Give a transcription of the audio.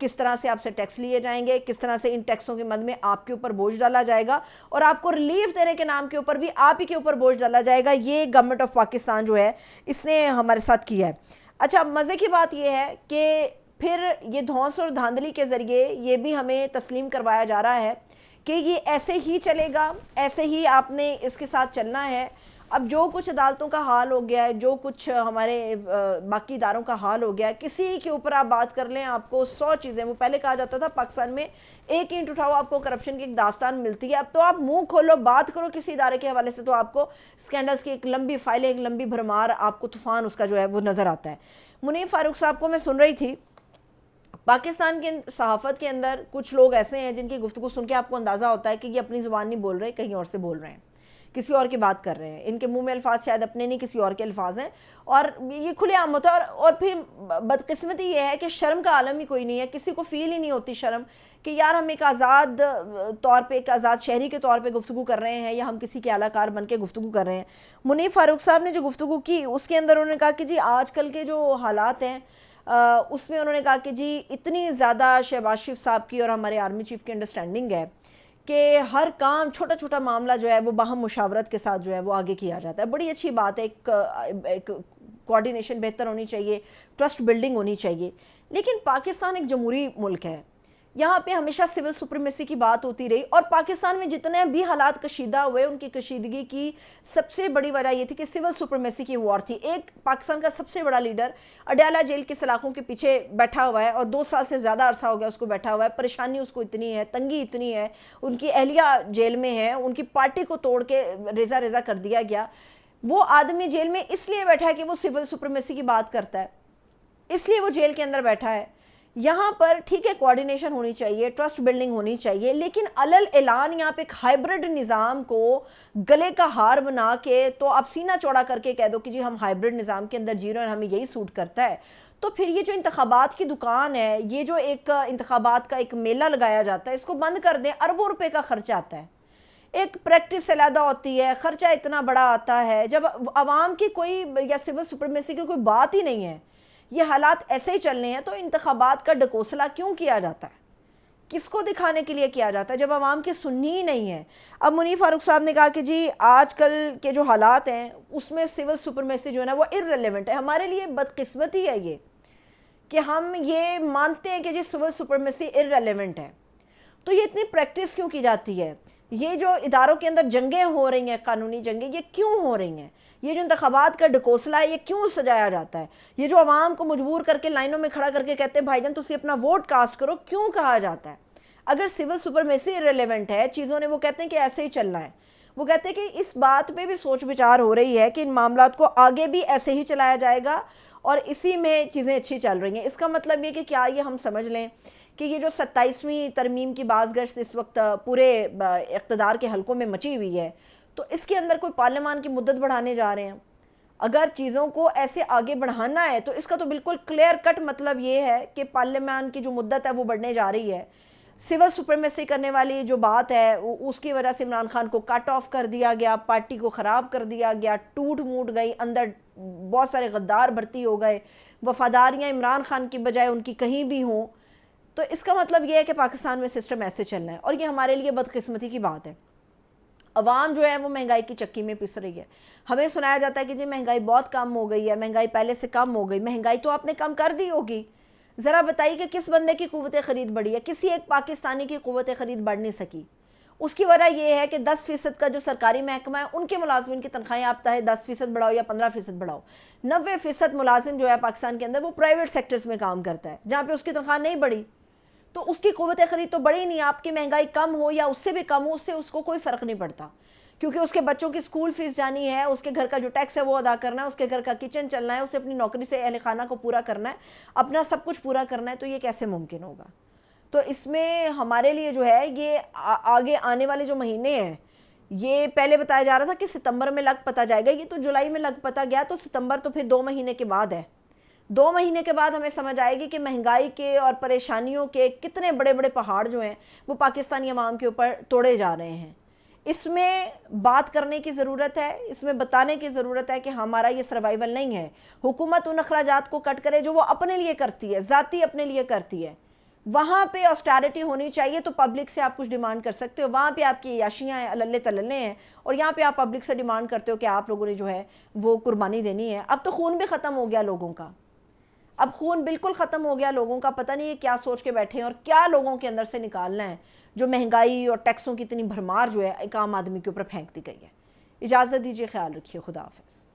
کس طرح سے آپ سے ٹیکس لیے جائیں گے, کس طرح سے ان ٹیکسوں کے مد میں آپ کے اوپر بوجھ ڈالا جائے گا اور آپ کو ریلیف دینے کے نام کے اوپر بھی آپ ہی کے اوپر بوجھ ڈالا جائے گا. یہ گورنمنٹ آف پاکستان جو ہے اس نے ہمارے ساتھ کیا ہے. اچھا, مزے کی بات یہ ہے کہ پھر یہ دھونس اور دھاندلی کے ذریعے یہ بھی ہمیں تسلیم کروایا جا رہا ہے کہ یہ ایسے ہی چلے گا, ایسے ہی آپ نے اس کے ساتھ چلنا ہے. اب جو کچھ عدالتوں کا حال ہو گیا ہے, جو کچھ ہمارے باقی اداروں کا حال ہو گیا ہے, کسی کے اوپر آپ بات کر لیں آپ کو 100 چیزیں, وہ پہلے کہا جاتا تھا پاکستان میں ایک اینٹ اٹھاؤ آپ کو کرپشن کی ایک داستان ملتی ہے. اب تو آپ منہ کھولو, بات کرو کسی ادارے کے حوالے سے تو آپ کو سکینڈلز کی ایک لمبی فائلیں, ایک لمبی بھرمار, آپ کو طوفان اس کا جو ہے وہ نظر آتا ہے. منیب فاروق صاحب کو میں سن رہی تھی, پاکستان کے صحافت کے اندر کچھ لوگ ایسے ہیں جن کی گفتگو سن کے آپ کو اندازہ ہوتا ہے کہ یہ اپنی زبان نہیں بول رہے, کہیں اور سے بول رہے ہیں, کسی اور کی بات کر رہے ہیں, ان کے منہ میں الفاظ شاید اپنے نہیں کسی اور کے الفاظ ہیں, اور یہ کھلے عام ہوتا ہے. اور پھر بدقسمتی یہ ہے کہ شرم کا عالم ہی کوئی نہیں ہے, کسی کو فیل ہی نہیں ہوتی شرم کہ یار ہم ایک آزاد طور پہ, ایک آزاد شہری کے طور پہ گفتگو کر رہے ہیں یا ہم کسی کے اعلیٰ کار بن کے گفتگو کر رہے ہیں. منیب فاروق صاحب نے جو گفتگو کی اس کے اندر انہوں نے کہا کہ جی آج کل کے جو حالات ہیں اس میں انہوں نے کہا کہ جی اتنی زیادہ شہباز شریف صاحب کی اور ہمارے آرمی چیف کی انڈرسٹینڈنگ ہے کہ ہر کام چھوٹا چھوٹا معاملہ جو ہے وہ باہم مشاورت کے ساتھ جو ہے وہ آگے کیا جاتا ہے. بڑی اچھی بات ہے, ایک کوارڈینیشن بہتر ہونی چاہیے, ٹرسٹ بلڈنگ ہونی چاہیے. لیکن پاکستان ایک جمہوری ملک ہے, یہاں پہ ہمیشہ سول سپریمیسی کی بات ہوتی رہی, اور پاکستان میں جتنے بھی حالات کشیدہ ہوئے ان کی کشیدگی کی سب سے بڑی وجہ یہ تھی کہ سول سپریمیسی کی وار تھی. ایک پاکستان کا سب سے بڑا لیڈر اڈیالہ جیل کے سلاخوں کے پیچھے بیٹھا ہوا ہے اور 2 سال سے زیادہ عرصہ ہو گیا اس کو بیٹھا ہوا ہے, پریشانی اس کو اتنی ہے, تنگی اتنی ہے, ان کی اہلیہ جیل میں ہے, ان کی پارٹی کو توڑ کے ریزہ ریزہ کر دیا گیا. وہ آدمی جیل میں اس لیے بیٹھا ہے کہ وہ سول سپریمیسی کی بات کرتا ہے, اس لیے وہ جیل کے اندر بیٹھا ہے. یہاں پر ٹھیک ہے کوارڈینیشن ہونی چاہیے, ٹرسٹ بلڈنگ ہونی چاہیے, لیکن علل اعلان یہاں پہ ایک ہائبرڈ نظام کو گلے کا ہار بنا کے تو آپ سینہ چوڑا کر کے کہہ دو کہ جی ہم ہائبرڈ نظام کے اندر جی رہے ہیں اور ہمیں یہی سوٹ کرتا ہے. تو پھر یہ جو انتخابات کی دکان ہے, یہ جو ایک انتخابات کا ایک میلہ لگایا جاتا ہے, اس کو بند کر دیں. اربوں روپے کا خرچہ آتا ہے, ایک پریکٹس علیحدہ ہوتی ہے, خرچہ اتنا بڑا آتا ہے, جب عوام کی کوئی یا سول سپریمیسی کی کوئی بات ہی نہیں ہے, یہ حالات ایسے ہی چلنے ہیں, تو انتخابات کا ڈکوسلا کیوں کیا جاتا ہے, کس کو دکھانے کے لیے کیا جاتا ہے جب عوام کی سننی ہی نہیں ہے. اب منیب فاروق صاحب نے کہا کہ جی آج کل کے جو حالات ہیں اس میں سول سپریمیسی جو ہے نا وہ ارریلیونٹ ہے. ہمارے لیے بدقسمتی ہے یہ کہ ہم یہ مانتے ہیں کہ جی سول سپریمیسی ارریلیونٹ ہے. تو یہ اتنی پریکٹس کیوں کی جاتی ہے, یہ جو اداروں کے اندر جنگیں ہو رہی ہیں, قانونی جنگیں, یہ کیوں ہو رہی ہیں, یہ جو انتخابات کا ڈکوسلا ہے یہ کیوں سجایا جاتا ہے, یہ جو عوام کو مجبور کر کے لائنوں میں کھڑا کر کے کہتے ہیں بھائی جان تسی اپنا ووٹ کاسٹ کرو, کیوں کہا جاتا ہے؟ اگر سول سپریمیسی ریلیونٹ ہے چیزوں نے, وہ کہتے ہیں کہ ایسے ہی چلنا ہے. وہ کہتے ہیں کہ اس بات پہ بھی سوچ بچار ہو رہی ہے کہ ان معاملات کو آگے بھی ایسے ہی چلایا جائے گا اور اسی میں چیزیں اچھی چل رہی ہیں. اس کا مطلب یہ کہ کیا یہ ہم سمجھ لیں کہ یہ جو 27ویں ترمیم کی باز گشت اس وقت پورے اقتدار کے حلقوں میں مچی ہوئی ہے, تو اس کے اندر کوئی پارلیمان کی مدت بڑھانے جا رہے ہیں؟ اگر چیزوں کو ایسے آگے بڑھانا ہے تو اس کا تو بالکل کلیئر کٹ مطلب یہ ہے کہ پارلیمان کی جو مدت ہے وہ بڑھنے جا رہی ہے. سول سپریمیسی کرنے والی جو بات ہے اس کی وجہ سے عمران خان کو کٹ آف کر دیا گیا, پارٹی کو خراب کر دیا گیا, ٹوٹ موٹ گئی, اندر بہت سارے غدار بھرتی ہو گئے, وفاداریاں عمران خان کی بجائے ان کی کہیں بھی ہوں. تو اس کا مطلب یہ ہے کہ پاکستان میں سسٹم ایسے چلنا ہے, اور یہ ہمارے لیے بدقسمتی کی بات ہے. عوام جو ہے وہ مہنگائی کی چکی میں پس رہی ہے. ہمیں سنایا جاتا ہے کہ جی مہنگائی بہت کم ہو گئی ہے, مہنگائی پہلے سے کم ہو گئی. مہنگائی تو آپ نے کم کر دی ہوگی, ذرا بتائیے کہ کس بندے کی قوت خرید بڑھی ہے؟ کسی ایک پاکستانی کی قوت خرید بڑھ نہیں سکی. اس کی وجہ یہ ہے کہ 10% کا جو سرکاری محکمہ ہے ان کے ملازمین کی تنخواہیں آپ چاہے 10% بڑھاؤ یا 15% بڑھاؤ, 90% ملازم جو ہے پاکستان کے اندر وہ پرائیویٹ سیکٹرز میں کام کرتا ہے جہاں پہ اس کی تنخواہ نہیں بڑھی, تو اس کی قوت خرید تو بڑھی نہیں. آپ کی مہنگائی کم ہو یا اس سے بھی کم ہو, اس سے اس کو کوئی فرق نہیں پڑتا, کیونکہ اس کے بچوں کی سکول فیس جانی ہے, اس کے گھر کا جو ٹیکس ہے وہ ادا کرنا ہے, اس کے گھر کا کچن چلنا ہے, اسے اپنی نوکری سے اہل خانہ کو پورا کرنا ہے, اپنا سب کچھ پورا کرنا ہے. تو یہ کیسے ممکن ہوگا؟ تو اس میں ہمارے لیے جو ہے یہ آگے آنے والے جو مہینے ہیں, یہ پہلے بتایا جا رہا تھا کہ ستمبر میں لگ پتا جائے گا, یہ تو جولائی میں لگ پتا گیا, تو ستمبر تو پھر 2 مہینے کے بعد ہے. 2 مہینے کے بعد ہمیں سمجھ آئے گی کہ مہنگائی کے اور پریشانیوں کے کتنے بڑے بڑے پہاڑ جو ہیں وہ پاکستانی عوام کے اوپر توڑے جا رہے ہیں. اس میں بات کرنے کی ضرورت ہے, اس میں بتانے کی ضرورت ہے کہ ہمارا یہ سروائیول نہیں ہے. حکومت ان اخراجات کو کٹ کرے جو وہ اپنے لیے کرتی ہے, ذاتی اپنے لیے کرتی ہے. وہاں پہ آسٹیرٹی ہونی چاہیے تو پبلک سے آپ کچھ ڈیمانڈ کر سکتے ہو. وہاں پہ آپ کی عیاشیاں ہیں, اللے تللے ہیں, اور یہاں پہ آپ پبلک سے ڈیمانڈ کرتے ہو کہ آپ لوگوں نے جو ہے وہ قربانی دینی ہے. اب تو خون بھی ختم ہو گیا لوگوں کا, اب خون بالکل ختم ہو گیا لوگوں کا. پتہ نہیں ہے کیا سوچ کے بیٹھے ہیں اور کیا لوگوں کے اندر سے نکالنا ہے, جو مہنگائی اور ٹیکسوں کی اتنی بھرمار جو ہے ایک عام آدمی کے اوپر پھینک دی گئی ہے. اجازت دیجیے, خیال رکھیے, خدا حافظ.